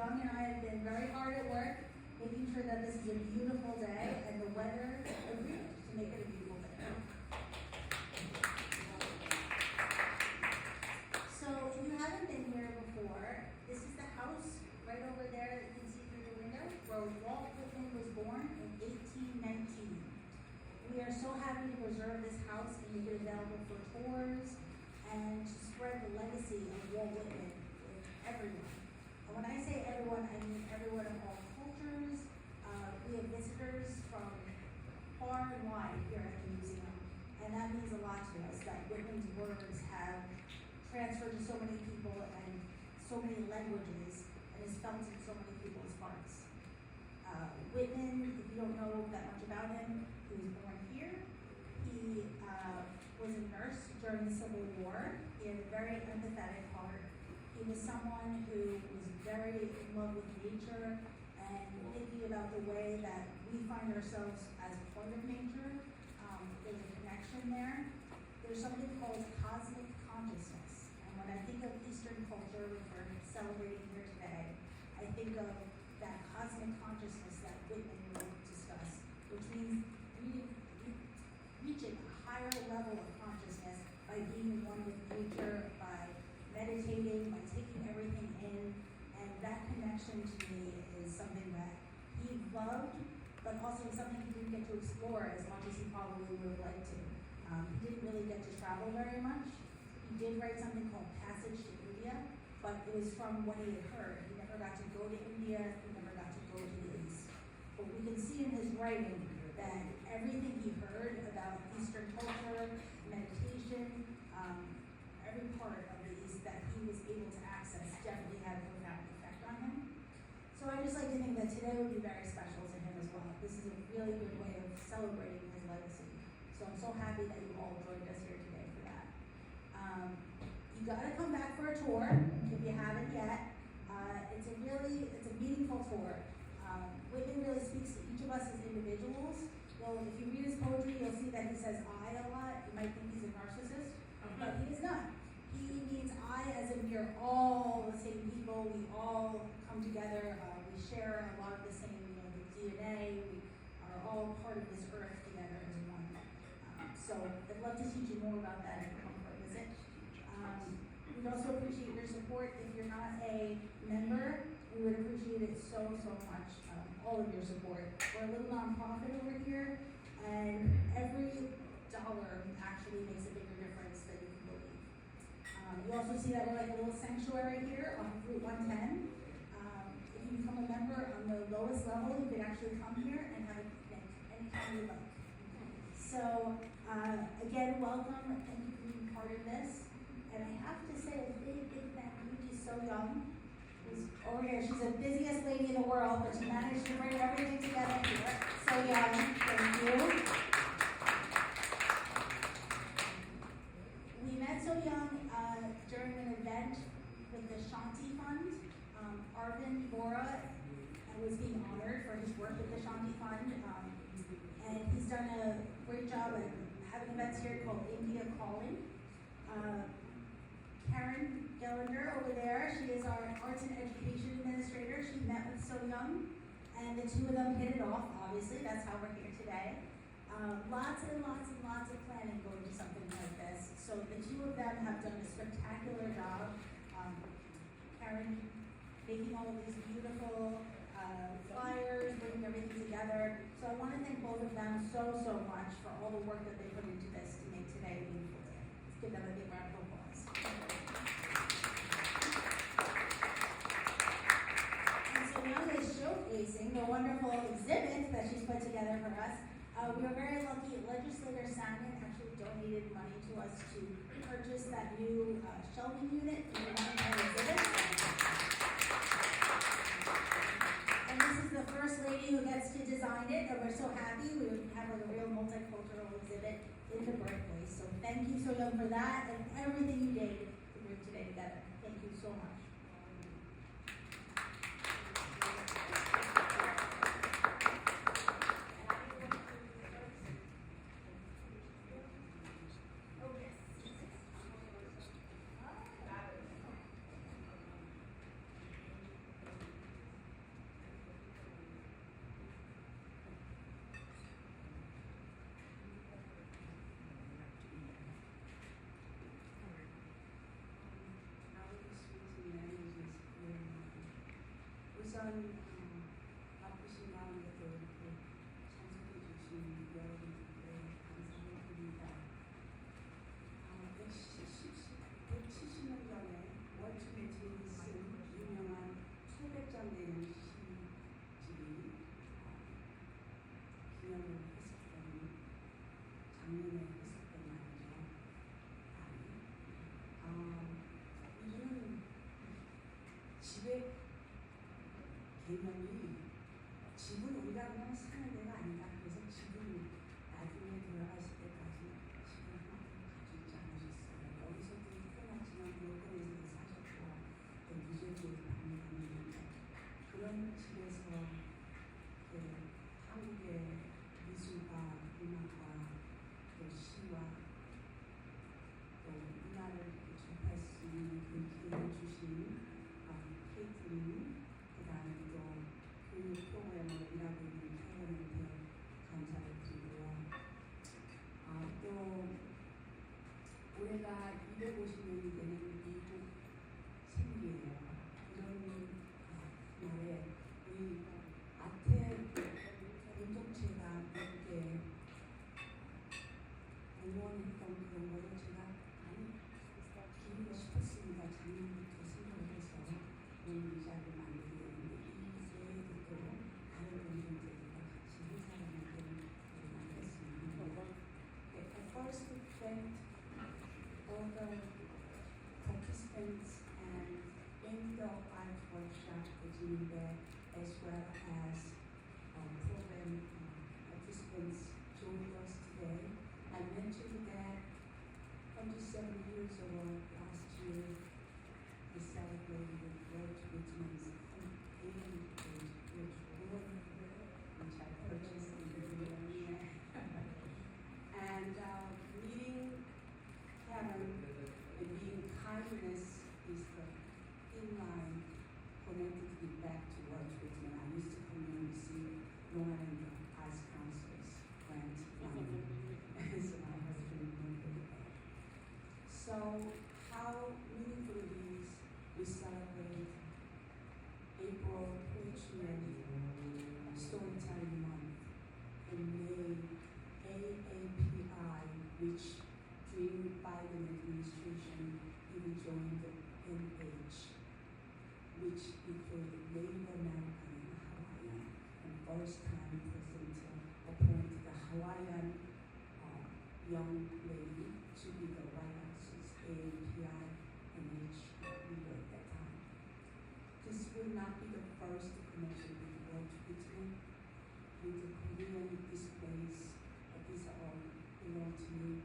Young and I have been very hard at work making sure that this is a beautiful day and the weather agreed to make it a beautiful day. So if you haven't been here before, this is the house right over there that you can see through the window where Walt Whitman was born in 1819. We are so happy to preserve this house and make it available for tours and to spread the legacy of Walt Whitman with everyone. And when I say everyone, I mean everyone of all cultures. We have visitors from far and wide here at the museum, and that means a lot to us that Whitman's words have transferred to so many people and so many languages and is felt in so many people's hearts. Whitman, if you don't know that much about him, he was born here. He was a nurse during the Civil War. He had a very empathetic heart. He was someone who was very in love with nature and thinking about the way that we find ourselves as part of nature. There's a connection there. There's something called cosmic consciousness. And when I think of Eastern culture, which we're celebrating here today, I think of that cosmic consciousness that Whitman will discuss, which means reaching a higher level of consciousness by being one with nature, by meditating, by taking everything in, and that connection to me is something that he loved, but also something he didn't get to explore as much as he probably would like to. He didn't really get to travel very much. He did write something called Passage to India, but it was from what he had heard. He never got to go to India, he never got to go to the East. But we can see in his writing that everything he heard about Eastern culture, meditation, every part of the East that he was able to access definitely had a profound effect on him. So I just like to think that today would be very special to him as well. This is a really good way of celebrating his legacy. So I'm so happy that you all joined us here today for that. You gotta come back for a tour if you haven't yet. It's a meaningful tour. Whitman really speaks to each of us as individuals. If you read his poetry, you'll see that he says I a lot. You might think he's a narcissist, but he is not. He means I as in we are all the same people. We all come together. We share a lot of the same, the DNA. We are all part of this earth together as one. So I'd love to teach you more about that if you come for a visit. We'd also appreciate your support. If you're not a member, we would appreciate it so much. All of your support. We're a little nonprofit over here, and every dollar actually makes a bigger difference than you can believe. You also see that we're like a little sanctuary here on Route 110. If you become a member on the lowest level, you can actually come here and have a picnic anytime you like. So again, welcome. Thank you for being part of this. And I have to say a big thank you to So Young. Over here, she's the busiest lady in the world, but she managed to bring everything together here. So Young, thank you. We met So Young during an event with the Shanti Fund. Arvind Bora was being honored for his work with the Shanti Fund, and he's done a great job at having events here called India Calling. Karen Gellender over there, she is our Arts and Education Administrator. She met with So Young, and the two of them hit it off, obviously. That's how we're here today. Lots and lots of planning going into something like this. So the two of them have done a spectacular job. Karen making all of these beautiful flyers, bringing everything together. So I want to thank both of them so much for all the work that they put into this to make today a beautiful day. Let's give them a big round of applause. And so Young is showcasing the wonderful exhibit that she's put together for us. We were very lucky. Legislator Salmon actually donated money to us to purchase that new shelving unit for the exhibit. And this is the first lady who gets to design it, and we're so happy. We would have a real multicultural exhibit in the birthplace. So thank you So Young for that and everything you did to bring today together. Thank you so much. 이런 바쁘신 가운데도 이렇게 참석해 주신 여러분들께 감사를 드립니다. 170년 전에 월트 매트릭이 쓴 유명한 800장 되는 시집이 기념을 했었던 작년에 했었던 말이죠. 이는 집의 개념이 집은 우리가 그냥 사는 데가 아니다. 그래서 집은 나중에 돌아가실 때까지 집을 하나도 가지고 있지 않으셨어요. 여기서도 태어났지만 물건에서 사셨고 또 유전지에서 방문하는 그런 집에서 한국의 미술과 음악과 또 시와 또 문화를 이렇게 접할 수 있는 그 기회를 주신 케이트린, 그 다음에 또 교육 프로그램으로 일하고 있는 캐런한테 감사를 드리고요. 또 올해가 250년이 되는 미국 생일이에요. 이런 날에 우리 아태 공동체가 미국에 응원했던 그런 거를 제가 많이 기리고 싶었습니다. 작년부터 생각을 해서 오늘 이 자리를 만들게 되는데 이 외에도 다른 공동체들과 같이 행사를 만드는 일을 했습니다. At first we thanked all the participants and in the art workshop the Jimbe as well as program participants joined us today. I mentioned that 27 years ago last year we celebrated the World Women's which I purchased in the Vietnam. And meeting Karen and being kindness is the inline connected me back to World Women. I used to come here and receive Long Island Arts Council's grant money. So my husband remembered that. So how meaningful it is we celebrate April Poetry and Storytelling Month, in May AAPI, which during the Biden administration even joined the NH, which included Native American and Hawaiian, and first time President appointed the Hawaiian young lady to be the White House's AAPI NH leader at that time. This will not be the first connection with World Women. With the Korean displays, these are all belong to me,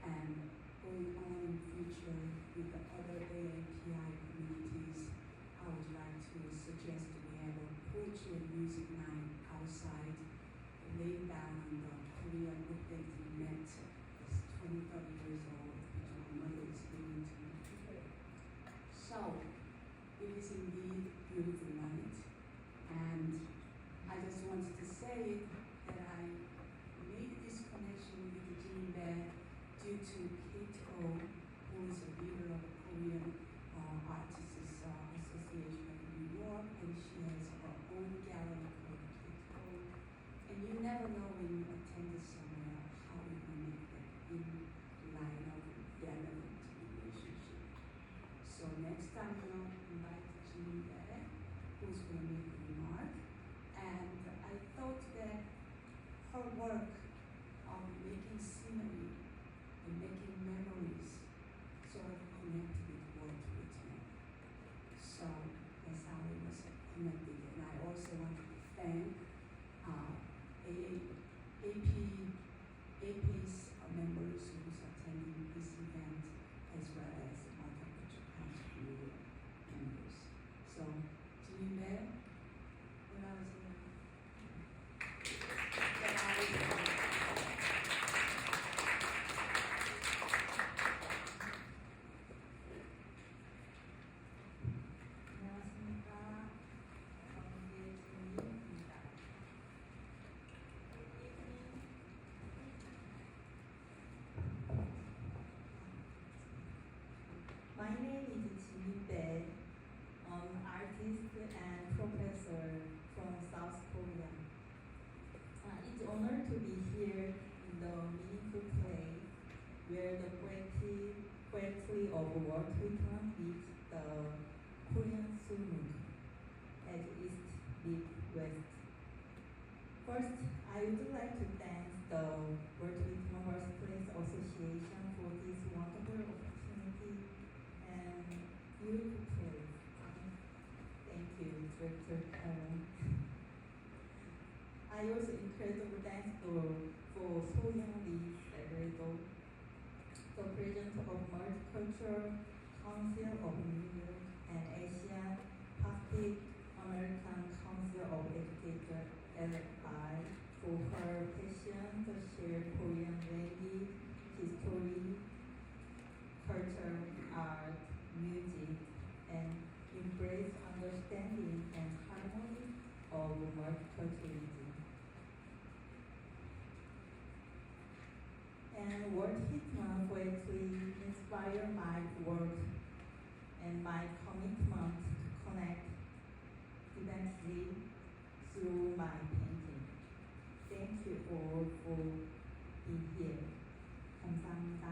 and going on in future with the other AAPI communities, I would like to suggest that we have a poetry and music night outside, laying down on the Korean book that we met as 20, 30 years old, which my mother is giving to me. So, it is indeed a beautiful night, and I just wanted to say that I made this connection with the Jimbe due to Kate O, who is a leader of the Korean Artists Association of New York, and she has her own gallery called Kate O. And you never know when you attend somewhere how you can make that in line of relevant relationship. So next time I'm going to invite Jimbe, who's going to make a remark. And I thought that her work of making scenery and making memories sort of connected with World Women. So that's how it was connected. And I also want to thank AP's members who's attending this event, as well as Multicultural Council members. So, Jimbe, when I was here, honor to be here in the meaningful place where the poetry of Walt Whitman meets the Korean Sùmùk as East meets West. First, I would like to thank the Walt Whitman Birthplace Association for this wonderful opportunity and beautiful place. Thank you, Director Karen. I also incredibly thankful for Soyoung Lee Segredo, the President of Multicultural Council of New York and Asia Pacific American Council of Educators (LI), for her passion to share Korean language, history, culture, art, music, and embrace understanding and harmony of multiculturalism. And Walt Whitman poetry inspired my work and my commitment to connect eventually through my painting. Thank you all for being here. 감사합니다.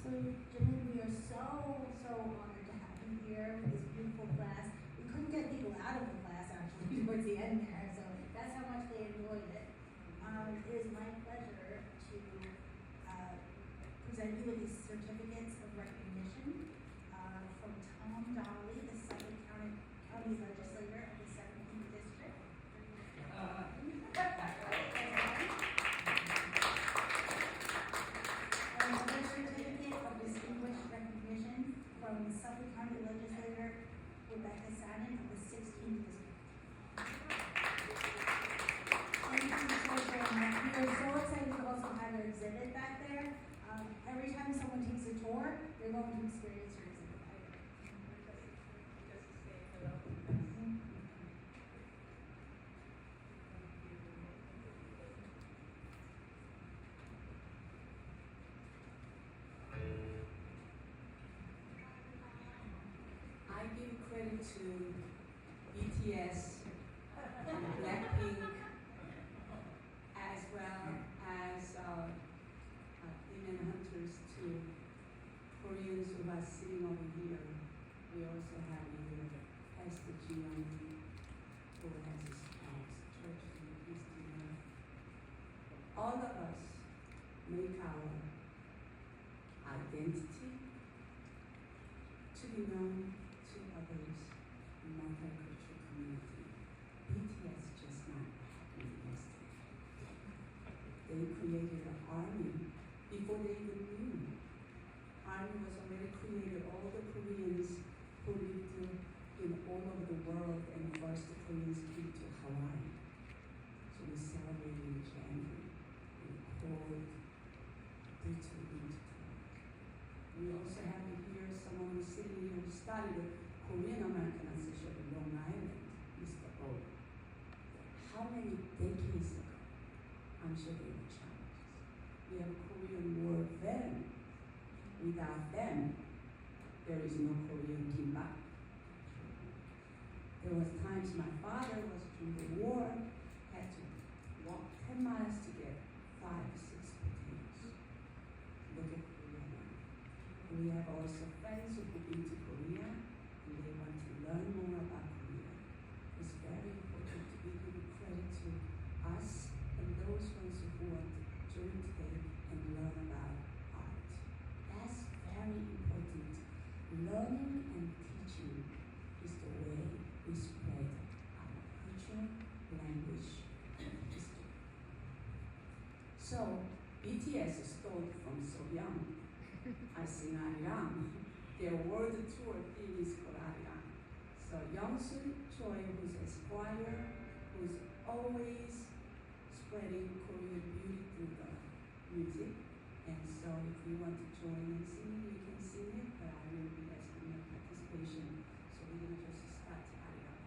So, Janine, we are so honored to have you here for this beautiful class. We couldn't get people out of the class actually towards the end there, so that's how much they enjoyed it. It is my pleasure to present you with these certificates of recognition from Tom Donnelly, the Suffolk County Legislator of the 17th District. Another certificate of distinguished recognition from the Suffolk County Legislator Rebecca Sanin of the 16th District. Thank you so much. We are so excited to also have our exhibit back there. Every time someone takes a tour, they're going to experience your exhibit. I give credit to BTS and Blackpink, as well as Women Hunters, to Koreans who are sitting over here. We also have here Pastor Jiyoung, who has his church in Christian. All of us make our identity to be known to others in multicultural community. BTS just not happened yesterday. They created an army before they even knew. Army was already created. All the Koreans who lived in all over the world, and first the Koreans came to Hawaii. So we celebrated in January. We called Digital Intertalk. We also have here someone who's sitting here who started a Korean American Association in Long Island, Mr. O. How many decades ago? I'm sure they were challenges. We have a Korean War veteran. Without them, there is no Korean kimbap. There was times my father was during the war, had to walk 10 miles to get 5 or 6 potatoes. Look at Korea now. We have also friends who've been to Korea and they want to learn more about Korea. It's very important to be giving credit to us and those ones who want to join today and learn about art. That's very important. Learning and teaching is the way we spread our culture, language, and history. So, BTS stole from Soyoung. I sing Arirang. Their world tour theme is called Arirang. So Youngsun Choi, who's Esquire, who's always spreading Korean beauty through the music. And so if you want to join and sing, you can sing it, but I will be asking your participation. So we're going to just start Arirang.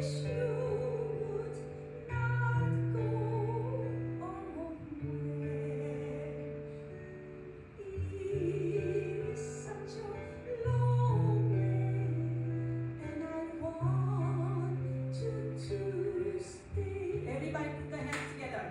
wish you would not go away. It's such a long way, and I want you to stay. Everybody put the hands together.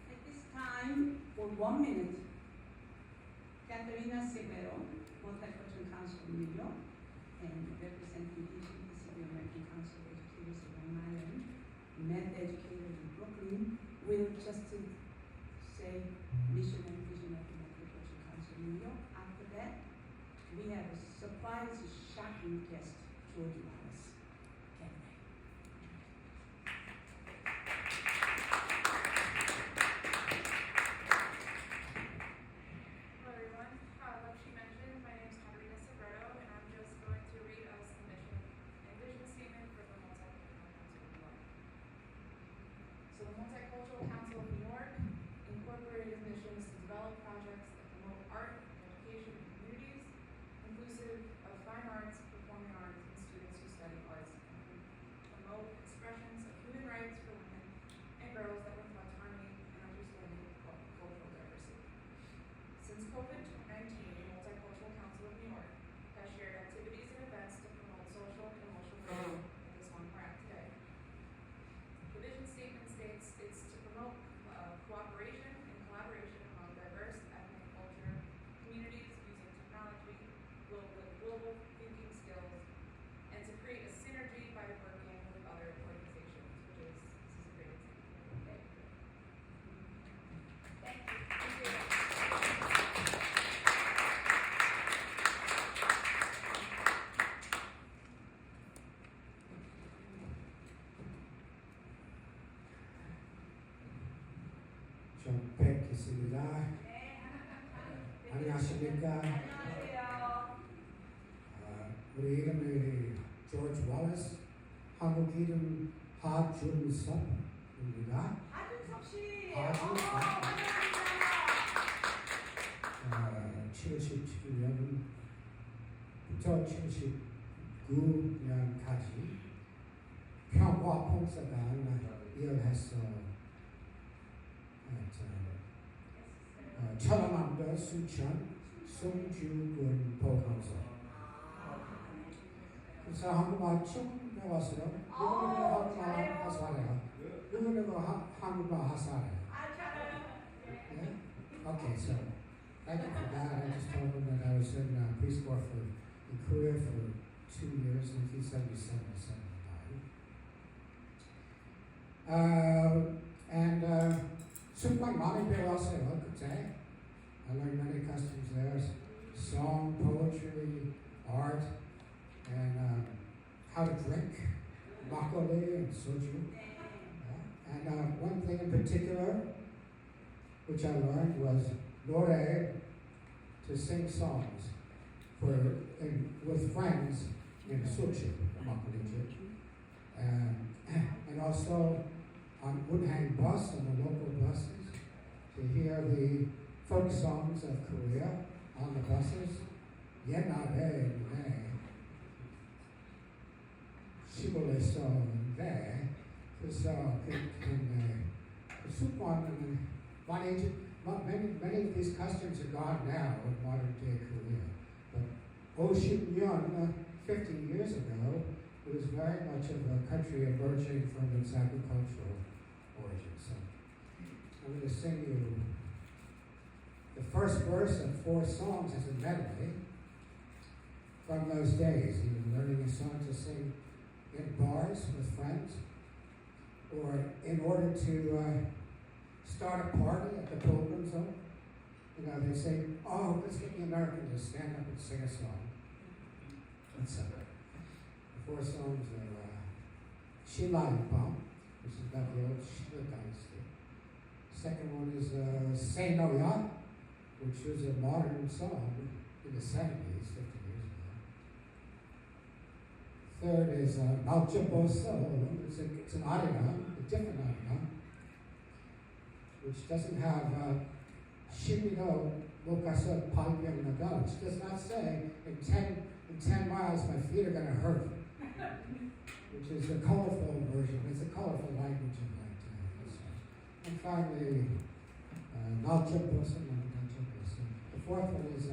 At this time, for 1 minute, Caterina Severo, Multicultural Council of New York, and representing the American Council of Educators of Long Island, met educators in Brooklyn, will just to say mission and vision of the Multicultural Council of New York. After that, we have a surprise, shocking guest, George Wallace. Hello everyone. Like she mentioned, my name is Caterina Severo, and I'm just going to read us the mission and vision statement for the Multicultural Council of New York. So the Multicultural Council of New York Incorporated mission is to develop projects that promote art and education in communities, inclusive of fine arts, performing arts, and students who study arts, and promote expressions of human rights for women and girls that reflect harmony and understanding of cultural diversity. Since COVID-19, the Multicultural Council of New York has shared activities and events to promote social and emotional growth in this one we're at today. The vision statement states it's to promote cooperation and collaboration among diverse ethnic culture communities using technology, global thinking skills, and to create a synergy by working with other organizations, which is this is a great example. Thank you. 좀 뵙겠습니다. 안녕하십니까? 우리 이름이 조지 월리스, 한국 이름 하준섭입니다. 하준섭 씨. 하준섭. 77년부터 79년까지 평화봉사단 일해서 천안함도 순천 송주군 보건소. 그래서 한국말 좀 배웠어요. 이거는 하사래요. 이거는 한국말 하사래요. Yeah? Okay, so thank you for that. I just told them that I was in preschool in Korea for 2 years, 1977 to 75. Sùmùk 많이 배웠어요 그때. I learned many customs there: song, poetry, art, and how to drink, makgeolli and soju. Yeah. And one thing in particular, which I learned, was 노래, to sing songs with friends in Sùmùk, and also on Woodhang bus, on the local buses, to hear the folk songs of Korea on the buses. 옛날에 시골에서인데 그래서 숲과는 many of these customs are gone now in modern day Korea. But 50 years ago, it was very much of a country emerging from its agricultural origins. So I'm going to sing you the first verse of 4 songs as a medley from those days, either learning a song to sing in bars with friends, or in order to start a party at the Pilgrim Zone. You know, they say, oh, let's get the Americans to stand up and sing a song. Let's the 4 songs are Shilaipam, which is about the old Shila dynasty. Second one is Say No Ya, which was a modern song in the 70s, 50 years ago. Third is Malchaboso. It's an aria, a different aria, which doesn't have Shimino Mokasa Palpyam Naga, which does not say in 10 miles my feet are going to hurt, which is a colorful version. It's a colorful language of that time. And finally, Malchaboso. The fourth one is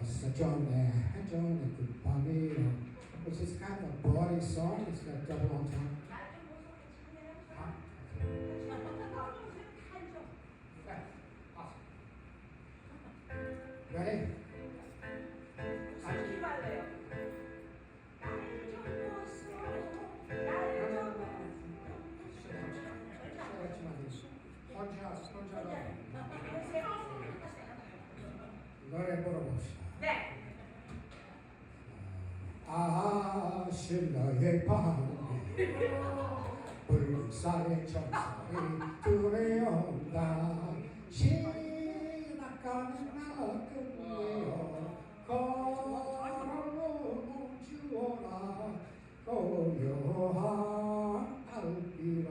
Sajon Hajon Kupami, which is kind of a bawdy song. It's got double entendre. Ready? 노래 불러봅시다. 네. 신라의 밤에 붉은살의 정살이 들려온다. 지나가는 나그네여 걸어오는 주오라. 고요한 달빛이라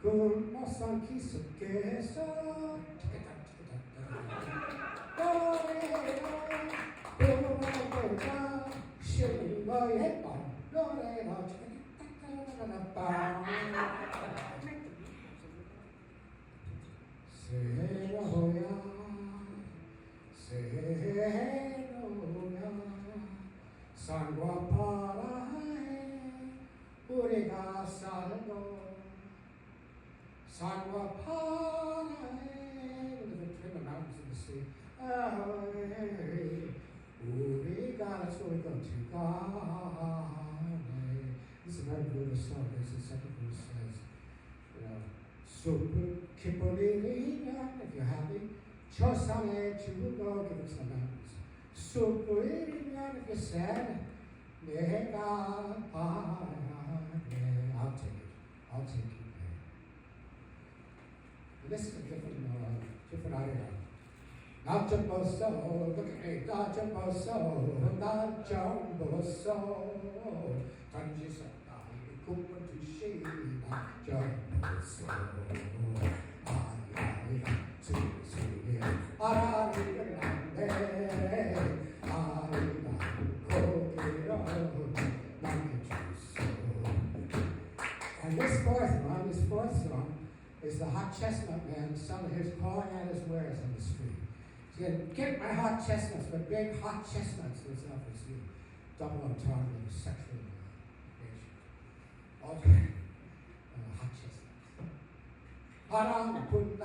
굴모산 기슭에서 노래가 신라의 밤 노래가 새로야 새로야 산과 바다에 우리가 살고 산과 바다에 between the mountains and the sea 우리가 소리가 지가네. This is a very Buddhist song. This is the second verse says, you know, Sùmùk kipolirinya, if you're happy, chosam에 주고, give us the mountains. Sùmùk if you're sad, 내가 바라네. I'll take you there. And this is a different aria. Not just look at me, not just not just 던지셨다 꿈을 주시 not just 아라리를 안돼 아리가 고개로 남겨주소. And this fourth song is the hot chestnut man selling his calling out his wares on the street. He said, get my hot chestnuts, but big hot chestnuts. There's obviously double entendre of sexual nature. Okay. Hot chestnuts. 바람 분다,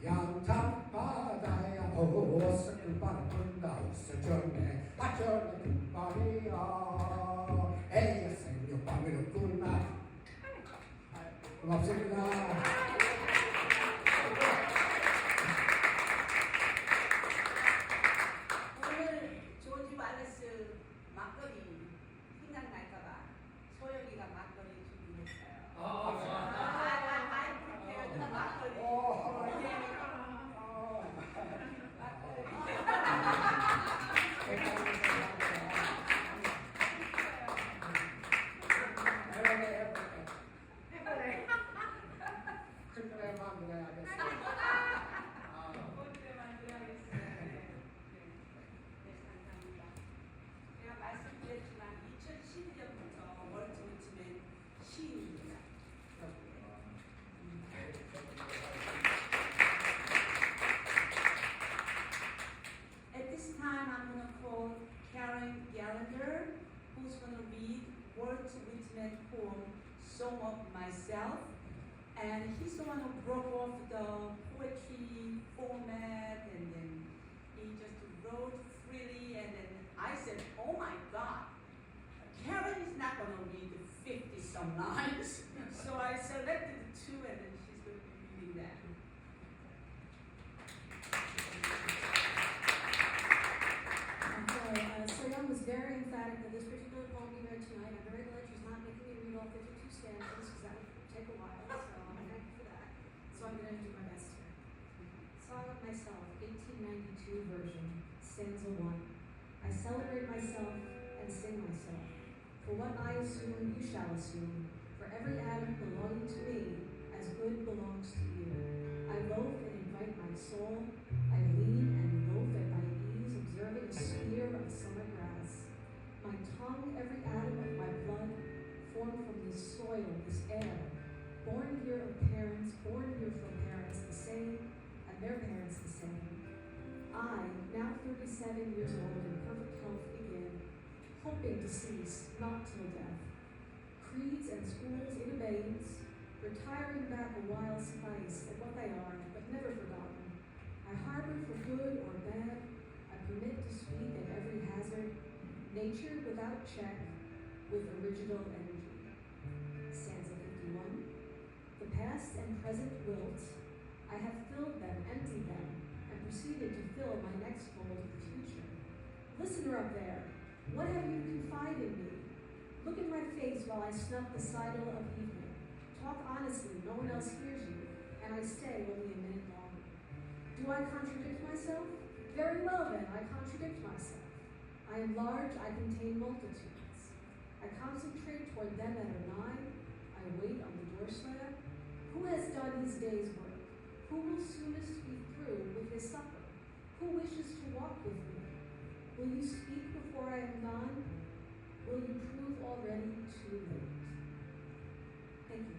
양탄 바다야, 오싹을 바람 분다, 오싹전에, 아전에 금발이야, 에이, 생력 밤이로구나. 고맙습니다. 조지 말레스 막걸리 생각날까봐 소영이가 막걸리 who's going to read word to witness poem, Sùmùk myself. And he's the one who broke off the poetry format, and then he just wrote freely. And then I said, oh my God, Karen is not going to read 50-some lines. So I selected the two, and then she's going to be reading that. Soyeon was very emphatic that this particular poem we read tonight. I'm very glad she's not making me read all 52 stanzas, because that would take a while, so I'm thankful for that. So I'm going to do my best here. Song of Myself, 1892 version, stanza 1. I celebrate myself and sing myself. For what I assume, you shall assume. For every atom belonging to me, as good belongs to you. I loaf and invite my soul. I lean and loaf at my ease, observing a sphere of summer grass. My tongue, every atom of my blood, formed from this soil, this air. Born here of parents, born here from parents the same, and their parents the same. I, now 37 years old, in perfect health begin, hoping to cease, not till death. Creeds and schools in abeyance, retiring back a while suffice at what they are, but never forgotten. I harbor for good or bad, I permit to speak at every hazard, nature without check, with original energy. Stanza 51. The past and present wilt, I have filled them, emptied them, and proceeded to fill my next fold of the future. Listener up there, what have you confided in me? Look in my face while I snuff the sidle of evening. Talk honestly, no one else hears you, and I stay only a minute longer. Do I contradict myself? Very well then, I contradict myself. I am large, I contain multitudes. I concentrate toward them that are nigh. I wait on the door slab. Who has done his day's work? Who will soonest be through with his supper? Who wishes to walk with me? Will you speak before I am gone? Will you prove already too late? Thank you.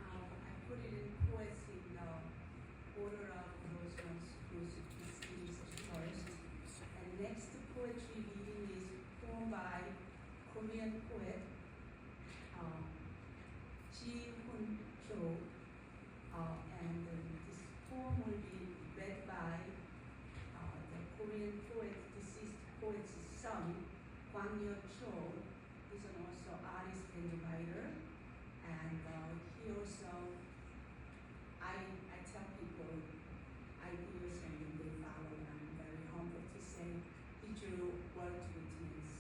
I put it in poets in the order of those ones whose is first. And next poetry reading is poem by Korean poet Ji Hun Cho. And this poem will be read by the Korean poet, deceased poet's son, Kwang Yo-cho. He's an also artist and writer. And he also, I tell people ideas and then they follow, and I'm very humble to say he drew word witness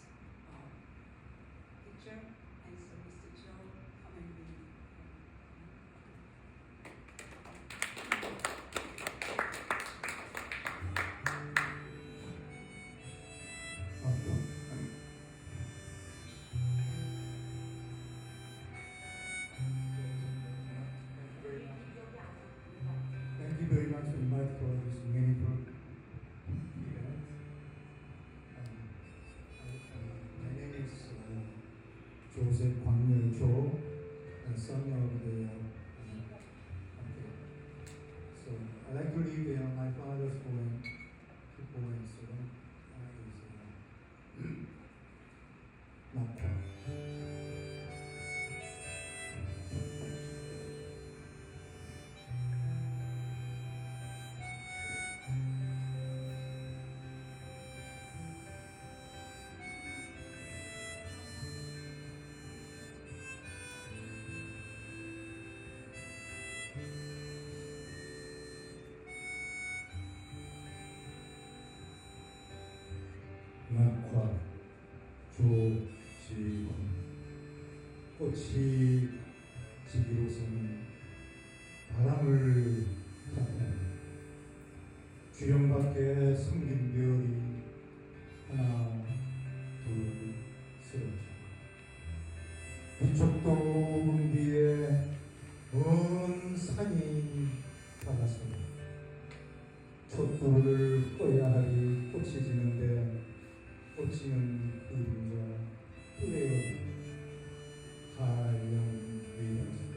picture. And so Mr. Cho, come and read. Thank you very much for inviting for this meaningful event. My name is Joseph Kwang Yo-cho, son of the So I like to read my father's poem. Two poems. One is Nakwa. 낙화 조지원 꽃이 지기로서는 바람을 잡는 주령 밖에 숨긴 별이 하나 둘 셋 부쩍도 문 뒤에 먼 산이 다가서니 촛불을 꺼야 하리 꽃이 지는데 꽃이는 그림자 뚜레여 하영 위라지도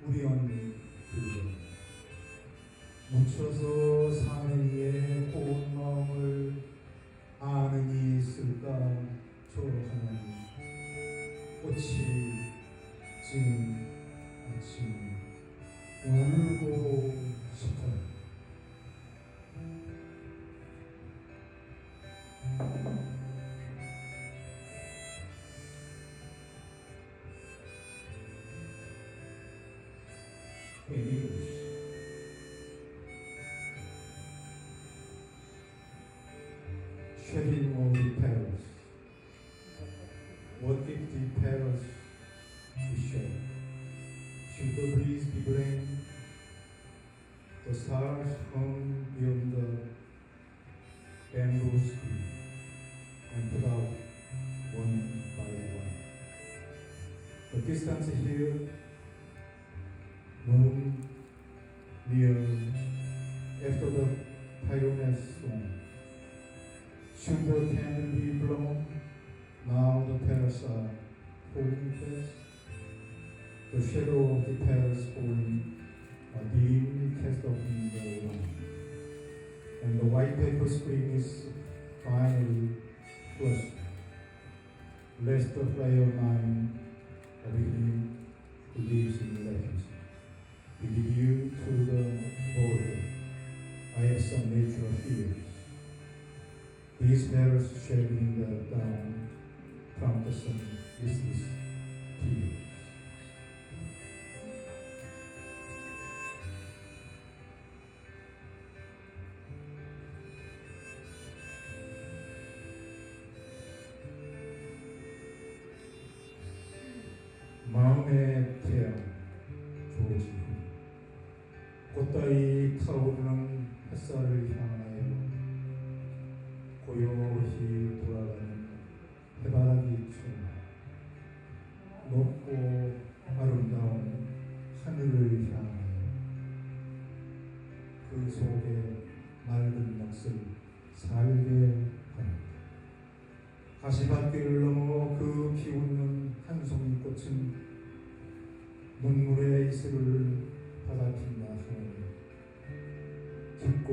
우리 언니 그려 묻혀서 사는 이의 고운 마음을 아는 이 있을까 저 하나님. 꽃이 지는 아침 울고 싶어요. English. Shedding all the petals. What if the petals be shed? Should the breeze be blamed? The stars hung beyond the bamboo screen and put out one by one. The distance here, moon near after the pioneer song. Should the candle be blown? Now the petals are falling fast. The shadow of the petals falling are dimly cast off in the lawn. And the white paper screen is finally flushed. Lest the fire of mine of him who lives in refuse. With you to the border, I have some natural fears. These petals shedding the down from the sun listless tears. 마음의 태양 조지 꽃다이 타오르는 햇살을 향하여 고요히 돌아가는 해바라기처럼 높고 아름다운 하늘을 향하여 그 속에 맑은 넋을 살게 합니다. 가시밭길을 넘어 그 피웃는 한 송이 꽃은 눈물의 이슬을 바닥힌다 하니 깊고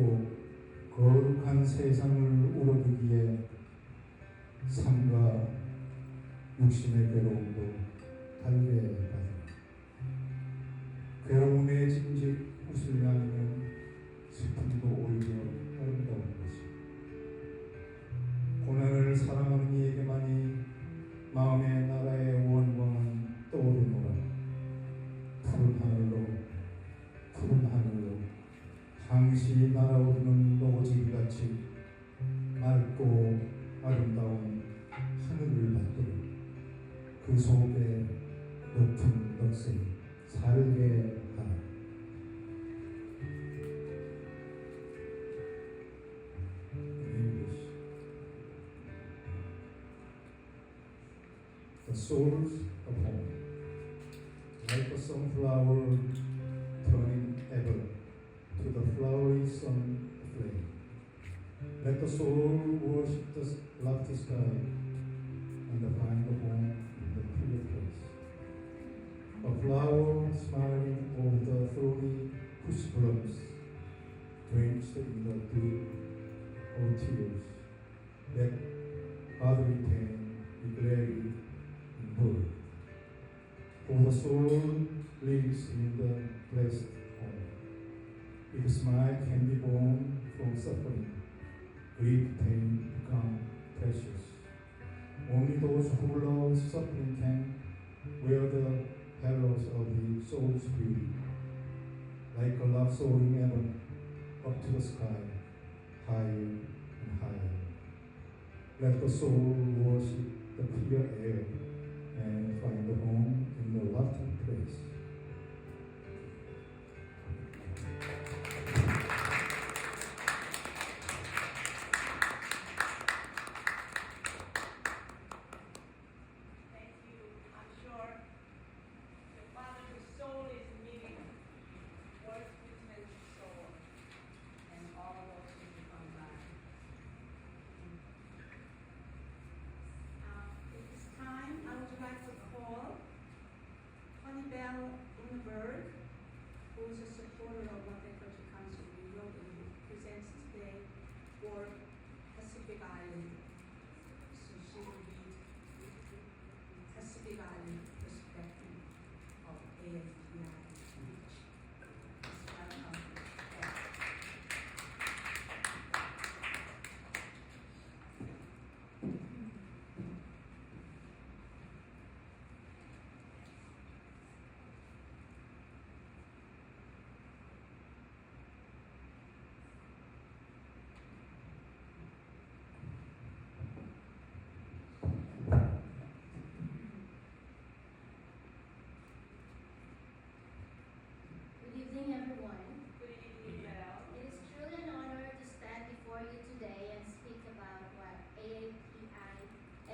거룩한 세상을 울어두기에 삶과 육신의 괴로움도 달게 받아 괴로움의 진즉 웃으려 하면 슬픔도 오히려 아름다운 것이 고난을 사랑하는 이에게만이 마음의 나라의 원광은 떠오르노라. 푸른 하늘로 항시 날아오르는 노지같이 맑고 아름다운 하늘을 받들어 그 속에 높은 넋을 살게 하라. English. The souls of home, like a sunflower turning ever to the flowery sun flame. Let the soul worship the lofty sky and find the home in the clear place. A flower smiling over the thorny pushbums, drenched in the dew of tears. Let other pain be gladly endured. For the soul lives in the blessed home. If smile can be born from suffering, grief pain become precious. Only those who love suffering can wear the halos of the soul's beauty, like a love soaring ever up to the sky, higher and higher. Let the soul worship the clear air and find a home in the lofty place. Thank you. I'm sure the Father's soul is meeting words with his soul and all of those who come by. At this time, I would like to call Honey Bell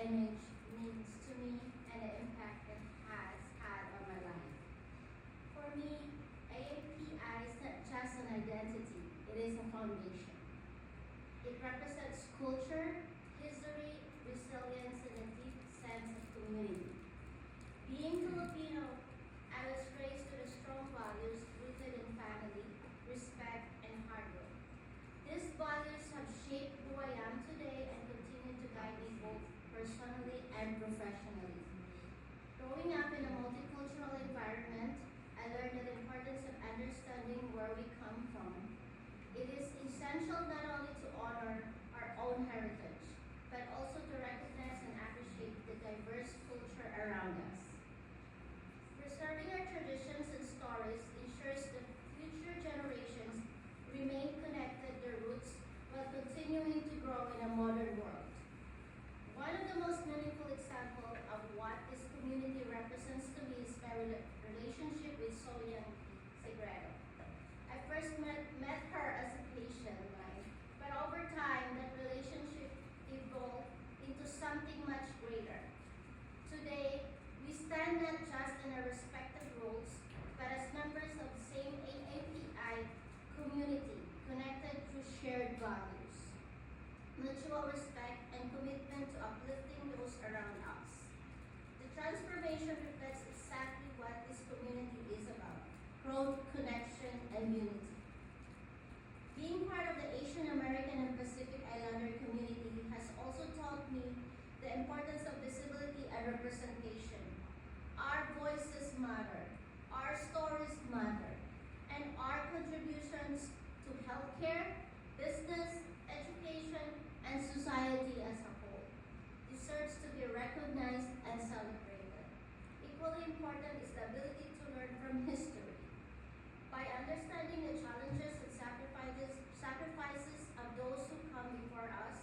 image means to me and the impact it has had on my life. For me, AAPI is not just an identity, it is a foundation. It represents culture, history, resilience, and a deep sense of community. Being Filipino, I was raised with strong values rooted in family, respect, and hard work. These values have shaped who I am today and continue to guide me both personally and professionally. Growing up in a multicultural environment, I learned the importance of understanding where we come from. It is essential not only to honor our own heritage, but also to recognize and appreciate the diverse culture around us. Preserving our traditions and stories ensures that future generations remain connected to their roots while continuing to grow in a modern world. One of the most meaningful examples of what this community represents to me is my relationship with Soyang Segredo. I first met her as a patient of mine, but over time that relationship evolved into something much greater. Today, we stand not just in our respective roles, but as members of the same AAPI community, connected through shared values, mutual respect, and commitment to uplifting those around us. The transformation reflects exactly what this community is about: growth, connection, and unity. Being part of the Asian American and Pacific Islander community has also taught me the importance of visibility and representation. Our voices matter, our stories matter, and our contributions to healthcare, business, education, and society as a whole deserves to be recognized and celebrated. Equally important is the ability to learn from history. By understanding the challenges and sacrifices of those who come before us,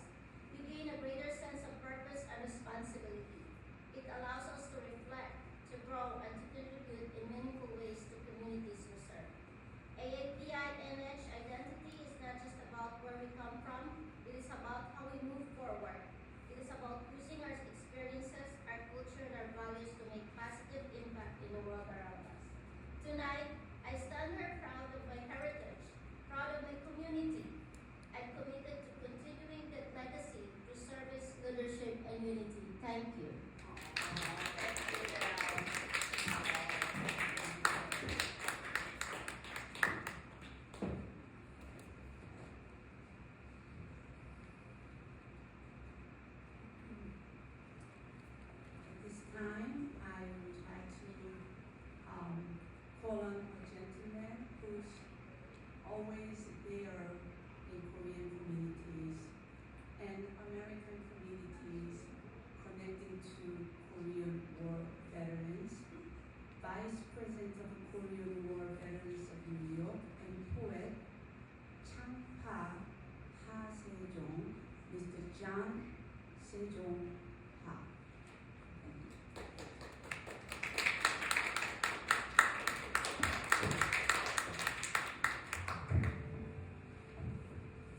we gain a greater sense of purpose and responsibility. It allows us to reflect, to grow, and to contribute in meaningful ways to communities we serve. AAPI NH identity is not just about where we come from, it is about how we move forward. It is about using our experiences, our culture, and our values to make positive impact in the world around us. Tonight, I stand here proud of my heritage, proud of my community, and committed to continuing that legacy through service, leadership, and unity. Thank you. At this time, I would like to call on a gentleman who's always there in Korean communities and American communities, connecting to Korean War veterans, Vice President of Korean War Veterans of New York, and poet Changpa Ha Sejong, Mr. John Sejong Ha.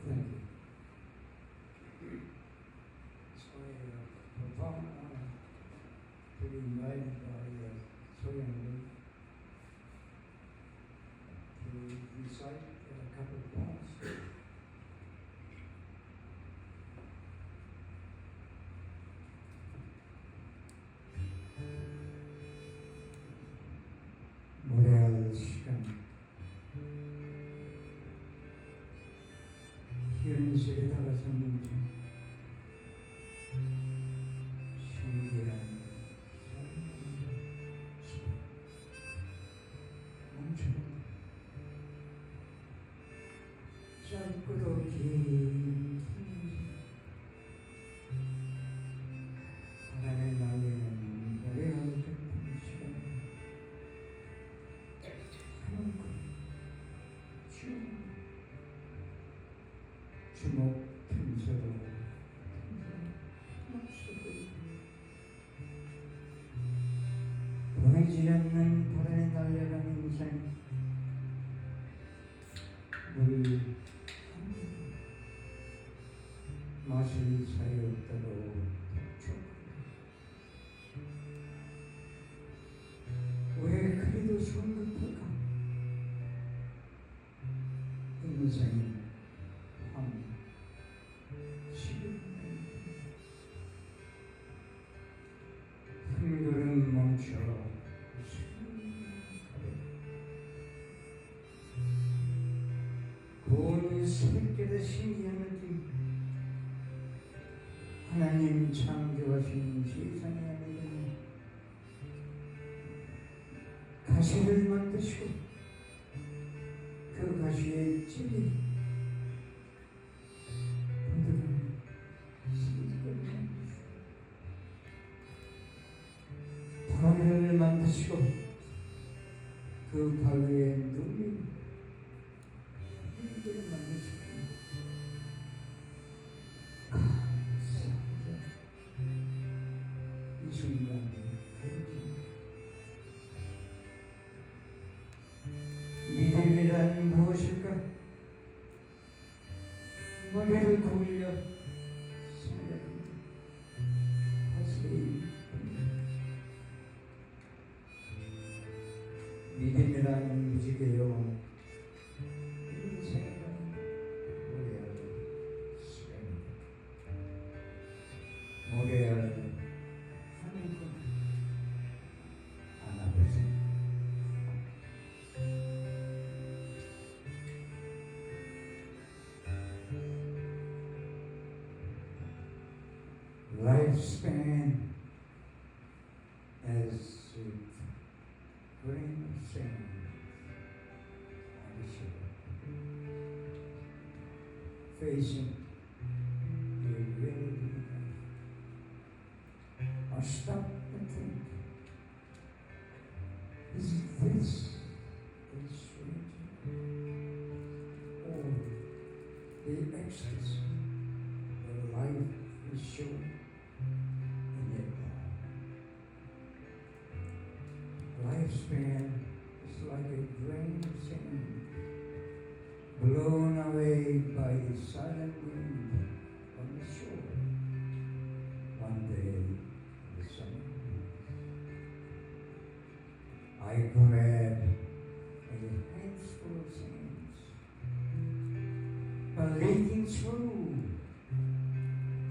Thank you. So a profound honor to be invited by Soyang Lee to recite a couple of poems. 노래할 시간. 현실에 다가서는 신기한 멈추는 짧고도 긴 바람에 날리는 노래할 듯한 시간 한없고 주먹 틈새로 막수고 보이지 않는 바람에 날려가는 인생 물 마실 사이 없다고 촉촉 인생이 한 11년 한 걸음 멈춰 온 새끼를 신기하는지 하나님 창조하신 세상에 믿으니 가시를 만드시고 그 가시의 찔이 부드러운 시집을 만드시고 바위를 만드시고 그 바위에 눌린 흙을 만드시고 감사합니다. 이 순간에 믿음이란 무엇일까? 머리를 굴려 생각합니다. 다시 믿음이란 무지개요 인생이란 모래알 시간이다. 모래알 하늘뿐 안아보세요. Lifespan as a grain of sand on the shore, facing a reality life. I stop and think, is this a strange or the ecstasy that life is showing? Lifespan is like a grain of sand blown away by the silent wind on the shore. One day, the summer, I grabbed a handful of sands, but leaking through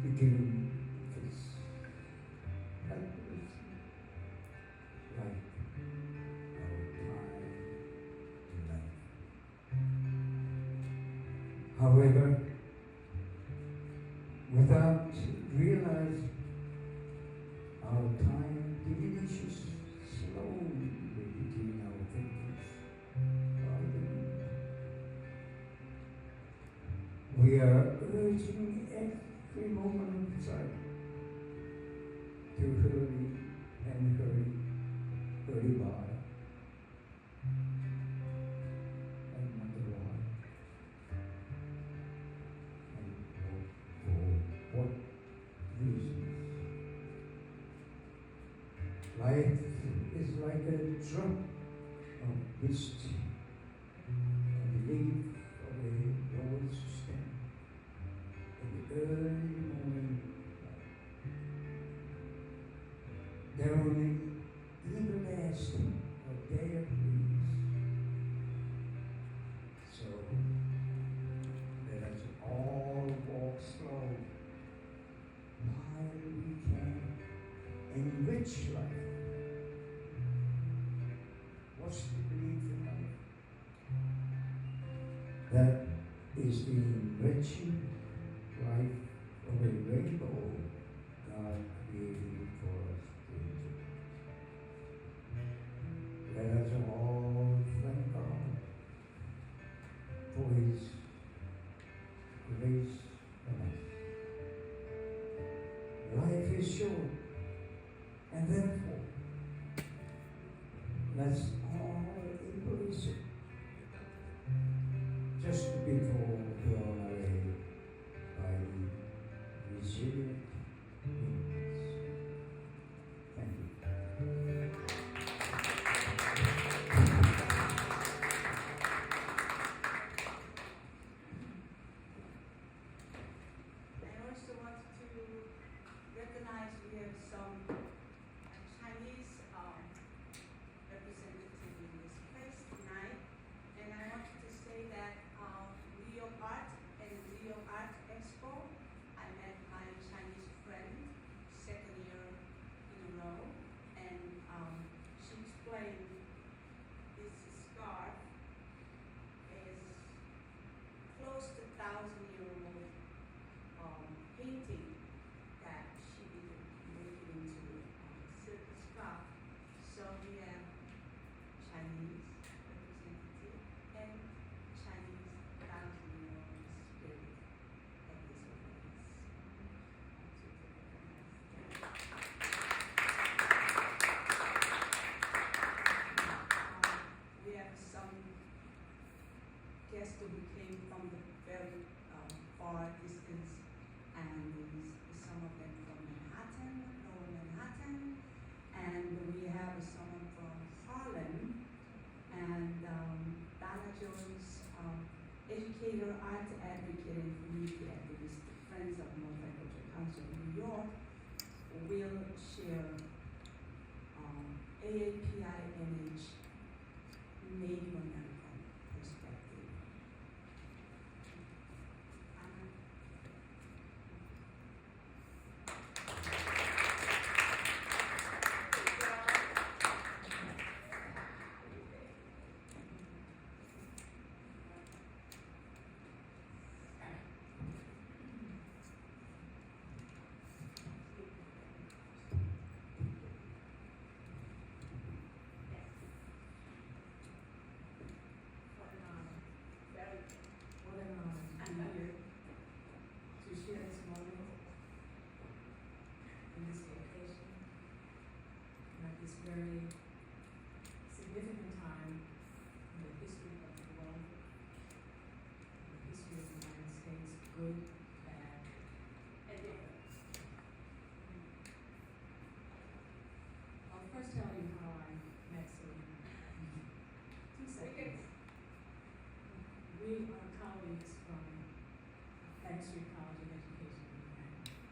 became this helpless light. However, without realizing, our time diminishes slowly between our fingers. We are urging every moment of time to hurry and hurry by. And wonder why. What reasons? Life is like a drop of mist on the leaf of a rose stem in the early morning. There are only everlasting or bare breeze. So let us all walk slow while we can enrich life. What's the belief in life? That is the enriching life of a rainbow God created for us to enjoy. Let us all thank God for His grace on us. Life is short, and therefore, let's all embrace it. Just before blown away by the resilient winds. Thank you. I also want to recognize we have some Chinese representative in this place tonight, and I want to say that so we came from the very far distance, and some of them from Manhattan, Lower Manhattan, and we have someone from Harlem, and Donna Jones, educator, art advocate, and community activist, Friends of Multicultural Council of New York, will share AAPI-NH Native American perspective. What an honor to be here to share this moment in this location and at this very significant time in the history of the world, in the history of the United States, good, bad, and different. I'll first tell you how I met Sylvia. 2 seconds. We are colleagues from Bank Street College of Education in Manhattan.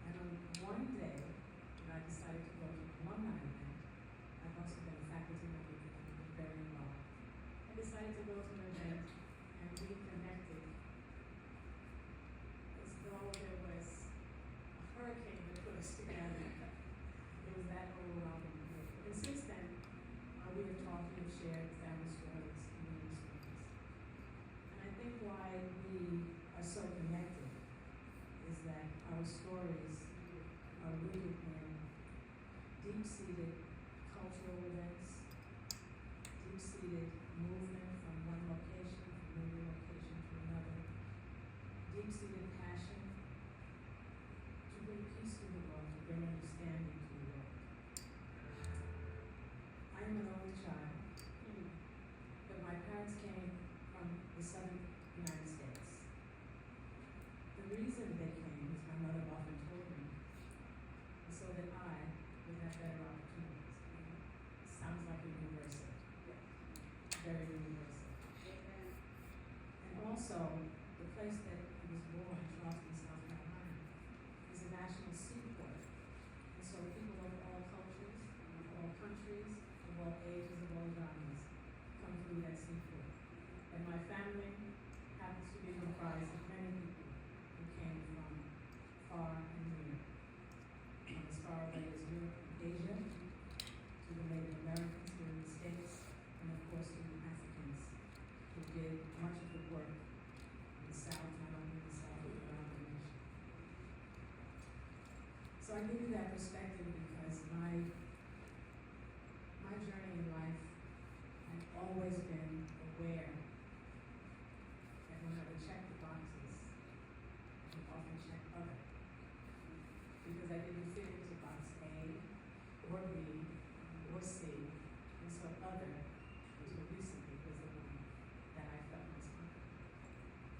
And on one day, when I decided to go to an alumni event, I've also been a faculty member and been very involved. I decided to go to an event and we connected as though there was a hurricane that put us together. It was that overwhelming. And since then, we have talked, we have shared family stories, community stories. And I think why we are so connected is that our stories are rooted in deep-seated cultural events, deep-seated movement from one location, from one location to another, deep-seated passion to bring peace to the world, to bring understanding to the world. I am an only child, but my parents came from the southern United States. The reason they came, as my mother often told me, was so that I would have better opportunities. Sounds like a universal. Very universal. And also, the place that he was born, Charleston, South Carolina, is a national seaport. And so people of all cultures, of all countries, of all ages, of all genres, come through that seaport. And my family happens to be comprised of many people who came from far and near, from as far away as Europe and Asia, to the Native Americans here in the States, and of course to the Africans who did much of the work in the South, not only in the South, but around the nation. So I give you that perspective because my journey in life, I've always been aware that when I would check the boxes, I would often check other. Because I didn't fit into box A or B or C, and so other until recently was the one that I felt was mine.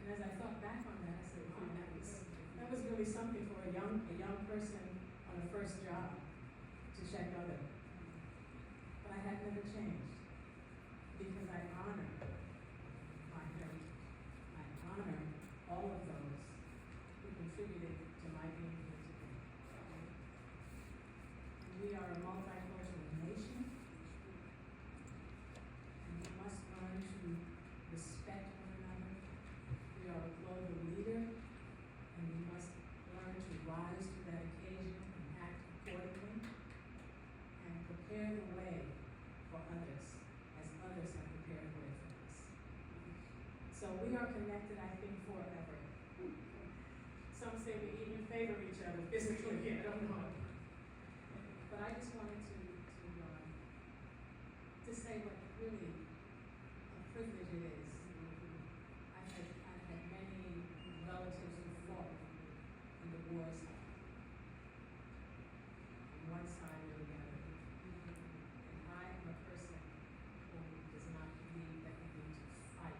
And as I thought back on that, I said, wow, that was really something for a young person on a first job to check other. But I had never changed because I honor my heritage. I honor all of those who contributed to my being here today. And we are a multicultural nation, and we must learn to respect one another. We are a global leader, and we must learn to rise to that occasion and act accordingly and prepare the way for others as others have prepared the way for us. So we are connected, I think, forever. Some say we even favor each other physically, I don't know. But I just wanted to say what really a privilege it is. I've had many relatives who fought in the wars on one side or the other. And I am a person who does not believe that we need to fight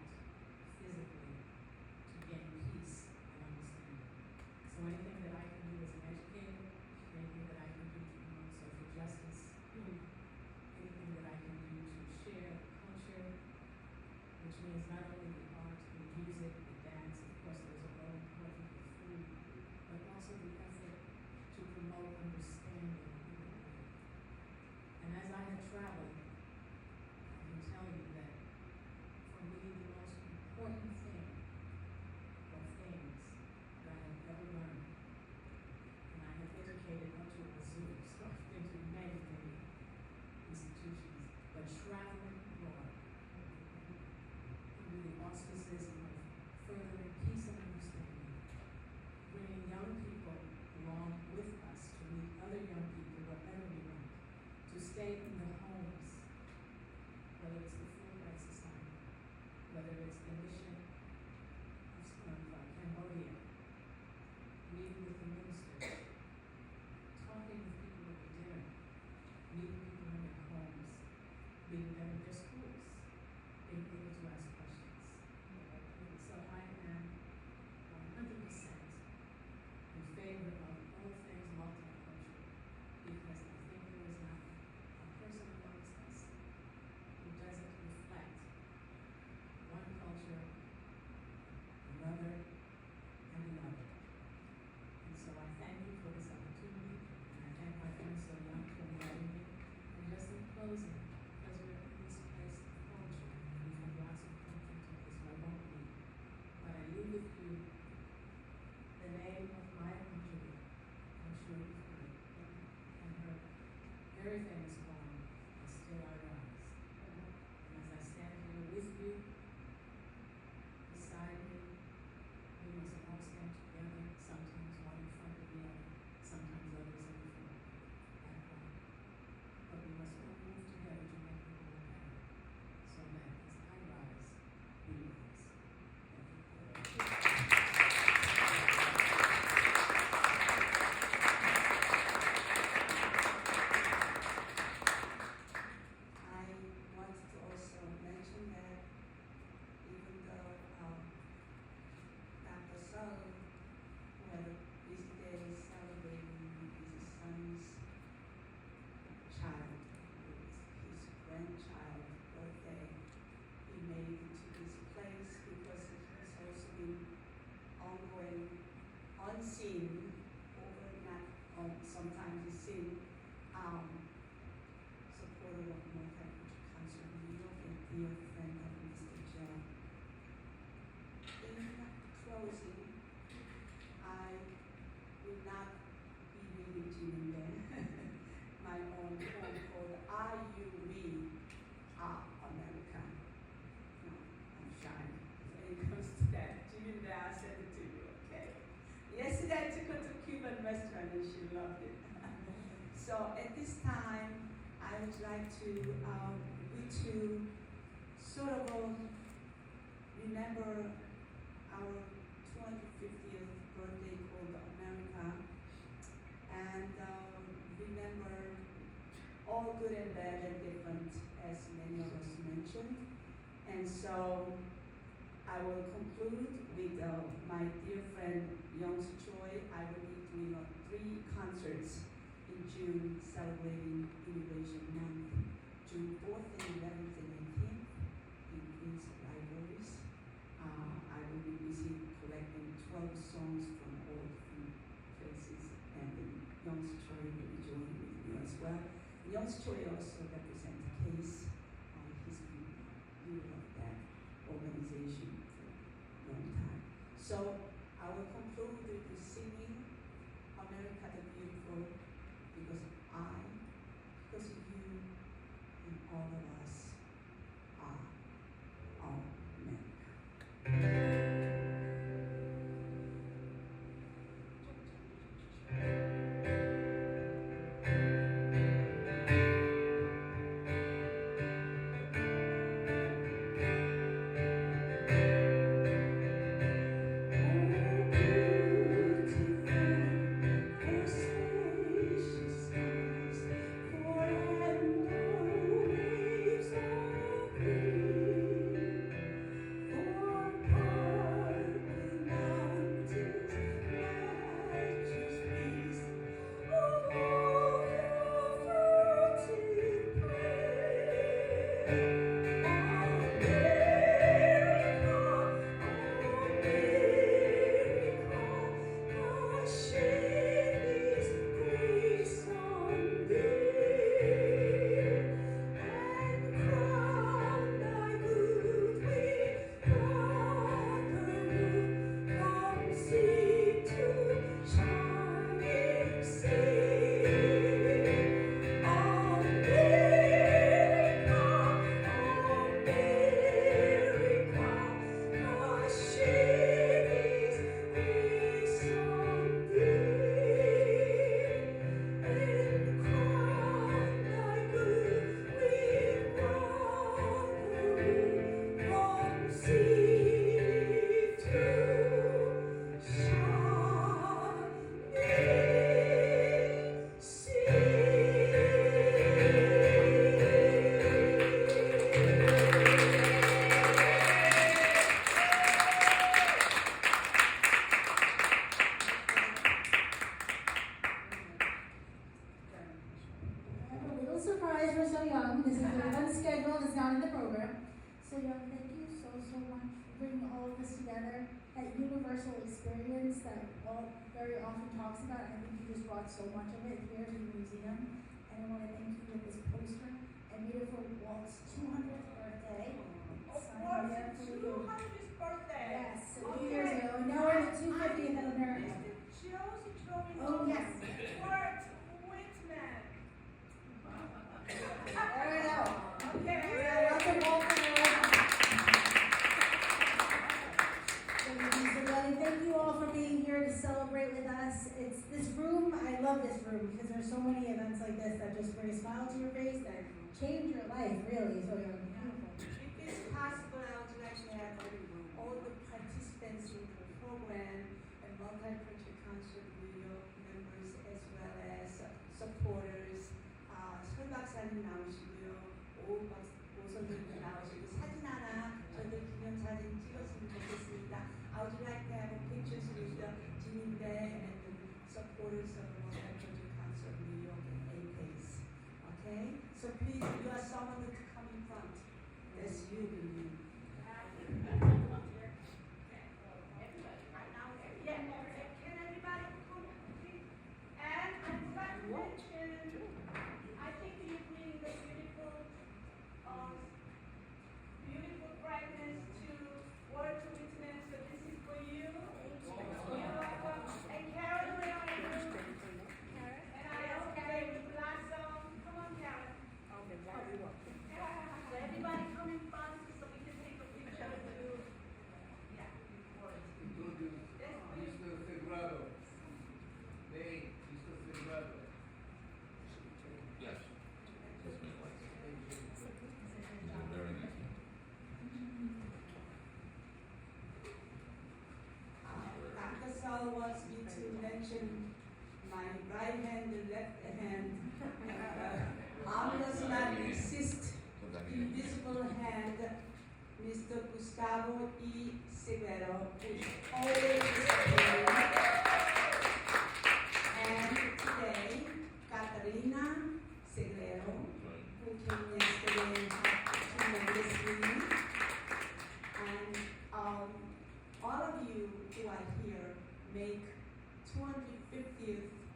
one scene, or not, sometimes a scene, supporter of Multicultural Council of New York and dear friend of Mr. Joe. In closing, I will not be reading Jimmy my own poem called Are You We Are America? No, I'm shy when it comes to that. Jimmy I sent it to you, okay? Yesterday I took her to a Cuban restaurant and she loved it. So at this time, I would like to sort of remember our 250th birthday called America, and remember all good and bad and different, as many of us mentioned. And so I will conclude with my dear friend Young's Choi. I will be doing 3 concerts in June celebrating Immigration Month, June 4th and 11th and 18th in Queens Libraries. I will be busy collecting 12 songs from all different places, and Young's Choi will be joining with me as well. Young's Choi also represents Case. He's been leader of that organization for a long time. So I will conclude with the singing America the Beautiful, because you, and all of us are all America. Universal experience that all very often talks about. I think you just brought so much of it here to the museum, and I want to thank you with this poster and beautiful Walt's 200th birthday. Signed here for you. 200th birthday. Yes, so 2 years ago. And now we're at 250th in America. Oh yes. Wart Whitman. There we go. Okay. Welcome, Walt. Thank you all for being here to celebrate with us. It's this room, I love this room because there's so many events like this that just bring a smile to your face, that change your life, really. So you're beautiful. If it's possible, I would like to have all the participants in the program and Multicultural Council of New York members as well as supporters. 설 박사님 나오시고요. 오 선생님 나오시고 사진 하나 저희들 기념사진 찍었으면 좋겠습니다. I would like to have pictures with Jimmy and the supporters of the Multicultural Council of New York and APACE. Okay? So please, you are someone to come in front. That's you, Billy. Everybody right now. Yeah. Can everybody? right hand, left hand, arm does not exist. Invisible hand, Mr. Gustavo E. Severo, who is always here. And today, Catarina Severo, who came yesterday tremendously. And all of you who are here make 250th